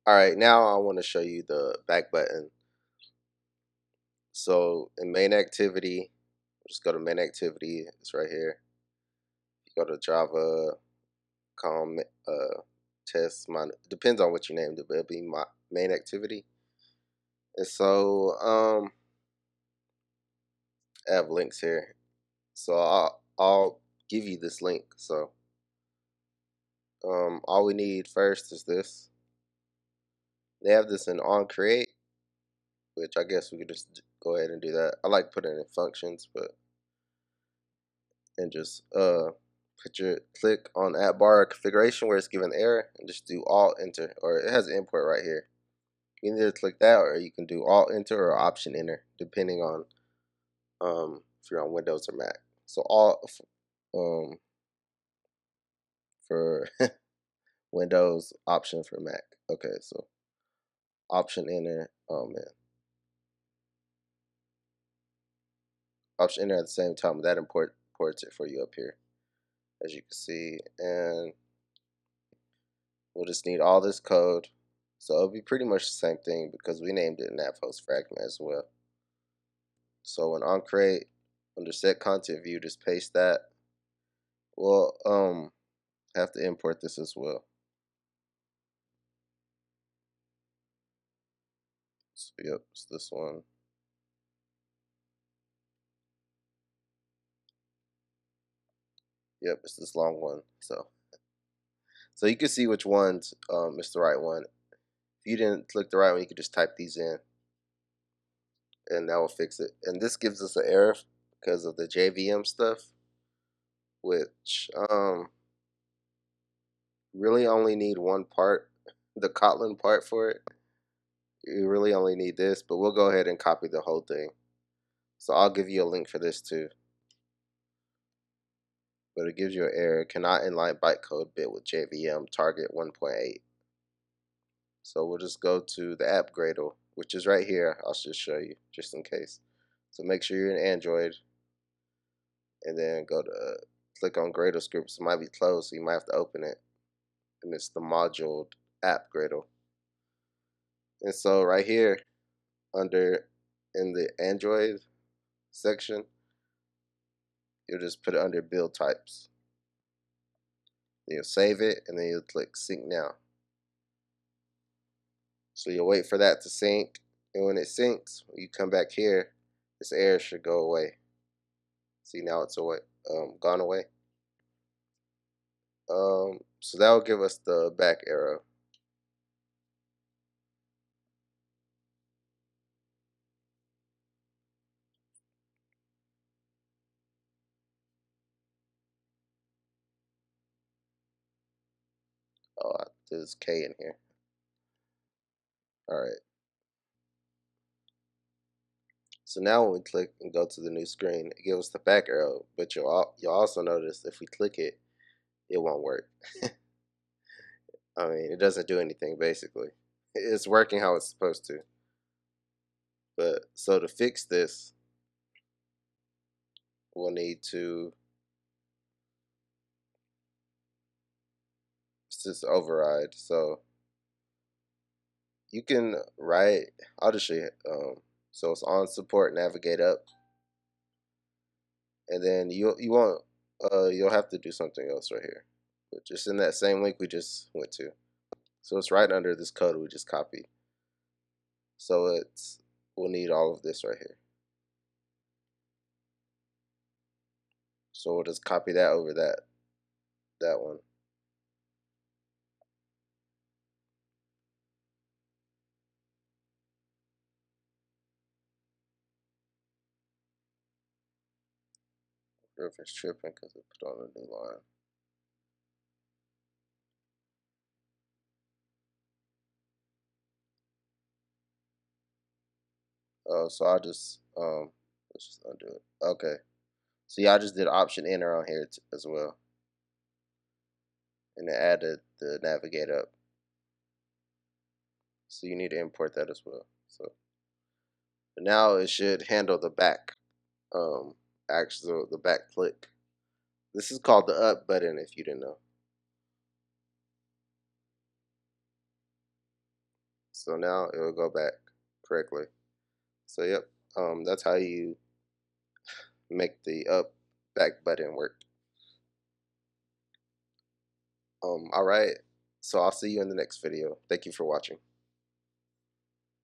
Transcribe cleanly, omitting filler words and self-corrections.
Alright, now I want to show you the back button. So in main activity, just go to main activity, it's right here. You go to Java com test depends on what you named it, but it'll be my main activity. And so I have links here. So I'll give you this link. So all we need first is this. They have this in on create, which I guess we could just go ahead and do that. I like putting in functions, but and just click on app bar configuration where it's given error and just do alt enter, or it has an import right here. You can either click that or you can do alt enter or option enter depending on if you're on Windows or Mac. So alt for Windows, option for Mac. Okay, so option enter. Oh man, option enter at the same time. That imports it for you up here, as you can see, and we'll just need all this code. So it'll be pretty much the same thing because we named it navhost fragment as well. So when on create under set content view, just paste that. We'll have to import this as well. So yep, it's this one. Yep, it's this long one. So you can see which ones is the right one. If you didn't click the right one, you could just type these in, and that will fix it. And this gives us an error because of the JVM stuff, which really only need one part, the Kotlin part for it. You really only need this, but we'll go ahead and copy the whole thing. So I'll give you a link for this too. But it gives you an error, cannot inline bytecode bit with JVM target 1.8. So we'll just go to the app Gradle, which is right here. I'll just show you just in case. So make sure you're in Android and then go to click on Gradle scripts. It might be closed, so you might have to open it. And it's the module app Gradle. And so right here under in the Android section, you'll just put it under build types. Then you'll save it and then you'll click sync now. So you'll wait for that to sync, and when it syncs, when you come back here, this error should go away. See, now it's away, gone away. So that will give us the back arrow. Oh, there's K in here. All right. So now when we click and go to the new screen, it gives us the back arrow. But you'll also notice if we click it, it won't work. I mean, it doesn't do anything basically. It's working how it's supposed to. But so to fix this, we'll need to just override. So you can write. I'll just show you. So it's on support, navigate up, and then you'll have to do something else right here, but just in that same link we just went to. So it's right under this code we just copied. So we'll need all of this right here. So we'll just copy that over that one. I wonder if it's tripping because it put on a new line. So I'll just let's just undo it. Okay. So yeah, I just did option enter on here as well, and it added the navigate up. So you need to import that as well. So now it should handle the back, actually the back click. This is called the up button if you didn't know. So now it will go back correctly. So yep, that's how you make the up back button work. All right. So I'll see you in the next video. Thank you for watching.